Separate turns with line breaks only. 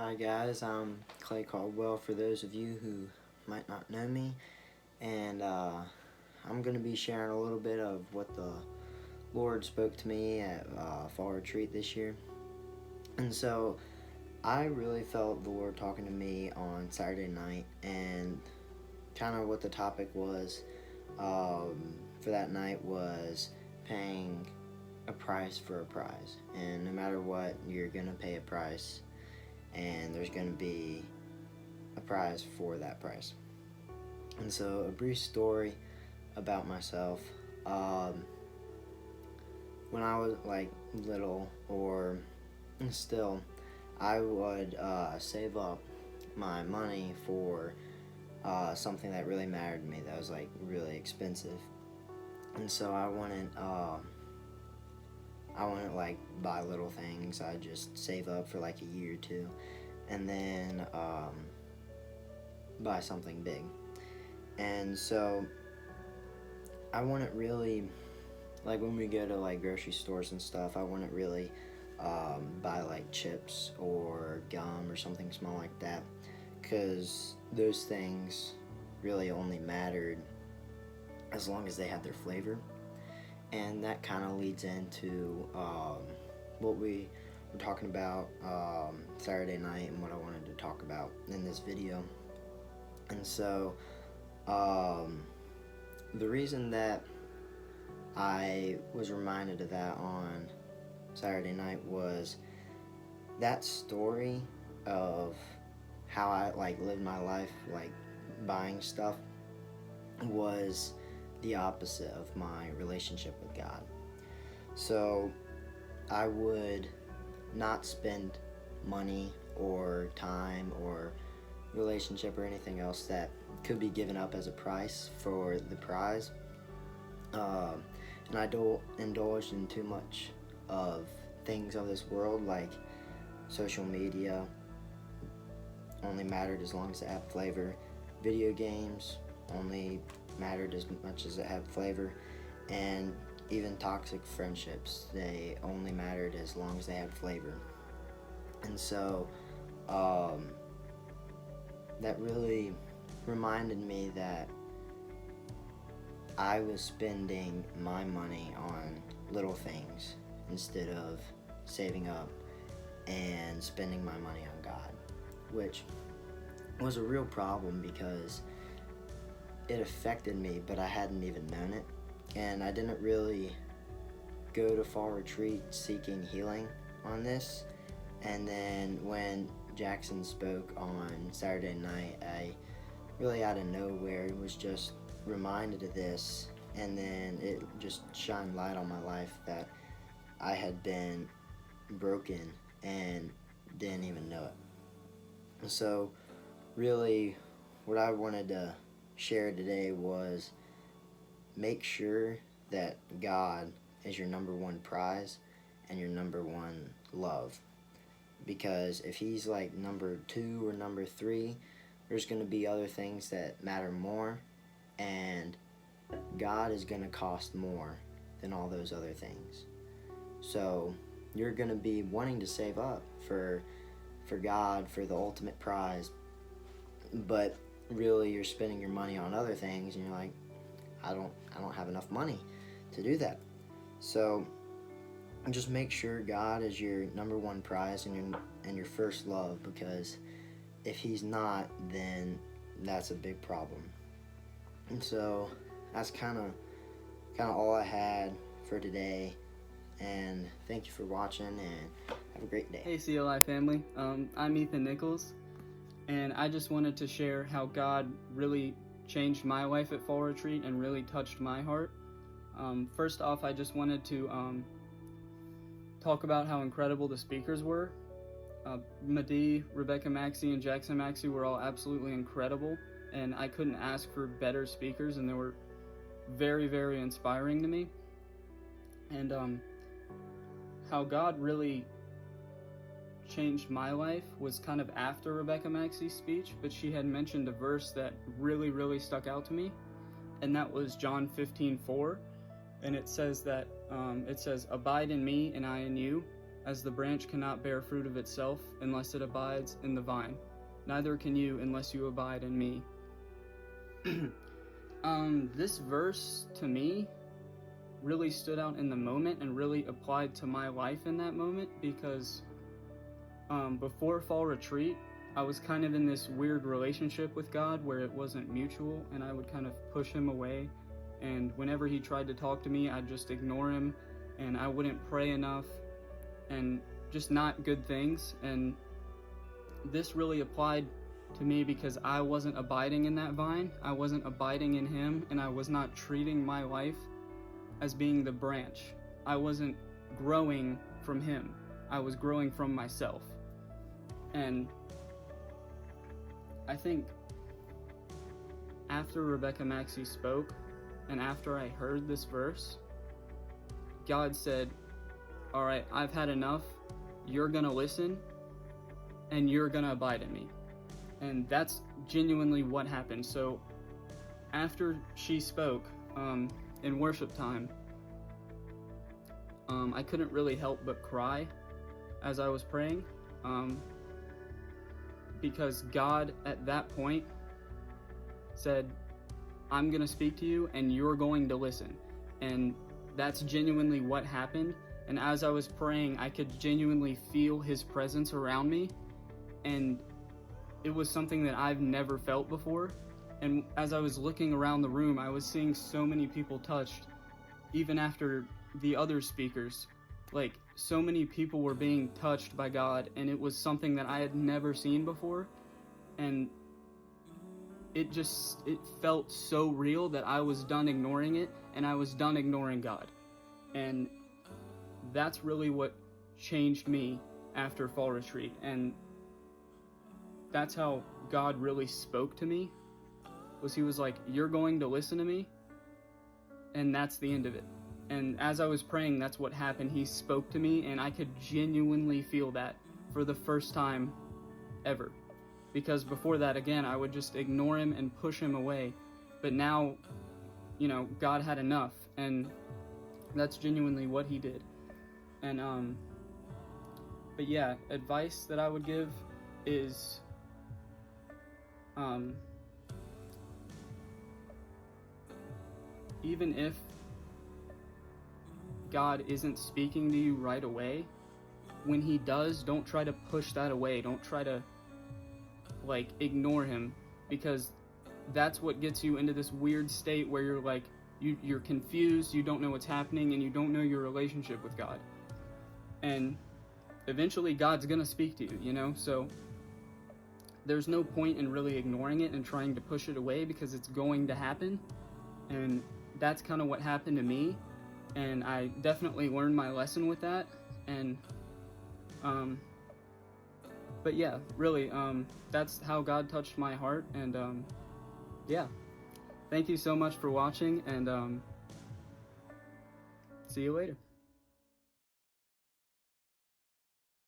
Hi guys, I'm Clay Caldwell for those of you who might not know me, and I'm going to be sharing a little bit of what the Lord spoke to me at Fall Retreat this year. And so I really felt the Lord talking to me on Saturday night, and kind of what the topic was for that night was paying a price for a prize. And no matter what, you're going to pay a price, and there's going to be a prize for that price. And so a brief story about myself. When I was little, or still, I would save up my money for something that really mattered to me, that was really expensive. And so I wouldn't buy little things. I just save up for a year or two, and then buy something big. And so I wouldn't really, when we go to grocery stores and stuff, I wouldn't really buy chips or gum or something small like that, because those things really only mattered as long as they had their flavor. And that kind of leads into what we were talking about Saturday night, and what I wanted to talk about in this video. And so the reason that I was reminded of that on Saturday night was that story of how I lived my life buying stuff was the opposite of my relationship with God. So I would not spend money or time or relationship or anything else that could be given up as a price for the prize. And I don't indulge in too much of things of this world, like social media only mattered as long as it had flavor. Video games only mattered as much as it had flavor. And even toxic friendships, they only mattered as long as they had flavor. And so that really reminded me that I was spending my money on little things instead of saving up and spending my money on God, which was a real problem because it affected me, but I hadn't even known it. And I didn't really go to Fall Retreat seeking healing on this. And then when Jackson spoke on Saturday night, I really out of nowhere was just reminded of this, and then it just shined light on my life that I had been broken and didn't even know it. So really what I wanted to share today was make sure that God is your number one prize and your number one love. Because if he's number 2 or number 3, there's going to be other things that matter more, and God is going to cost more than all those other things. So you're going to be wanting to save up for God, for the ultimate prize, but really you're spending your money on other things, and you're like, I don't have enough money to do that. So just make sure God is your number one prize and your first love, because if he's not, then that's a big problem. And so that's kind of all I had for today, and thank you for watching, and have a great day.
Hey CLI family, I'm Ethan Nichols, and I just wanted to share how God really changed my life at Fall Retreat and really touched my heart. First off, I just wanted to talk about how incredible the speakers were. Madee, Rebecca Maxey, and Jackson Maxey were all absolutely incredible, and I couldn't ask for better speakers, and they were very, very inspiring to me. And how God really changed my life was kind of after Rebecca Maxey's speech, but she had mentioned a verse that really, really stuck out to me, and that was John 15:4, and it says that, abide in me and I in you, as the branch cannot bear fruit of itself unless it abides in the vine. Neither can you unless you abide in me. This verse to me really stood out in the moment and really applied to my life in that moment, because before fall retreat, I was kind of in this weird relationship with God where it wasn't mutual, and I would kind of push him away, and whenever he tried to talk to me, I'd just ignore him, and I wouldn't pray enough, and just not good things. And this really applied to me because I wasn't abiding in that vine, I wasn't abiding in him, and I was not treating my life as being the branch. I wasn't growing from him, I was growing from myself. And I think after Rebecca Maxey spoke, and after I heard this verse, God said, all right, I've had enough. You're gonna listen, and you're gonna abide in me. And that's genuinely what happened. So after she spoke in worship time, I couldn't really help but cry as I was praying, because God at that point said, I'm gonna speak to you and you're going to listen. And that's genuinely what happened. And as I was praying, I could genuinely feel his presence around me, and it was something that I've never felt before. And as I was looking around the room, I was seeing so many people touched, even after the other speakers. Like, so many people were being touched by God, and it was something that I had never seen before. And it felt so real that I was done ignoring it, and I was done ignoring God. And that's really what changed me after fall retreat. And that's how God really spoke to me, was he was like, you're going to listen to me, and that's the end of it. And as I was praying, that's what happened. He spoke to me, and I could genuinely feel that for the first time ever. Because before that, again, I would just ignore him and push him away. But now, God had enough, and that's genuinely what he did. And, but yeah, advice that I would give is, even if God isn't speaking to you right away, when he does, don't try to push that away. Don't try to, ignore him, because that's what gets you into this weird state where you're you're confused, you don't know what's happening, and you don't know your relationship with God. And eventually God's gonna speak to you, so there's no point in really ignoring it and trying to push it away, because it's going to happen. And that's kind of what happened to me, and I definitely learned my lesson with that. And but yeah, really, that's how God touched my heart. And yeah, thank you so much for watching, and see you later.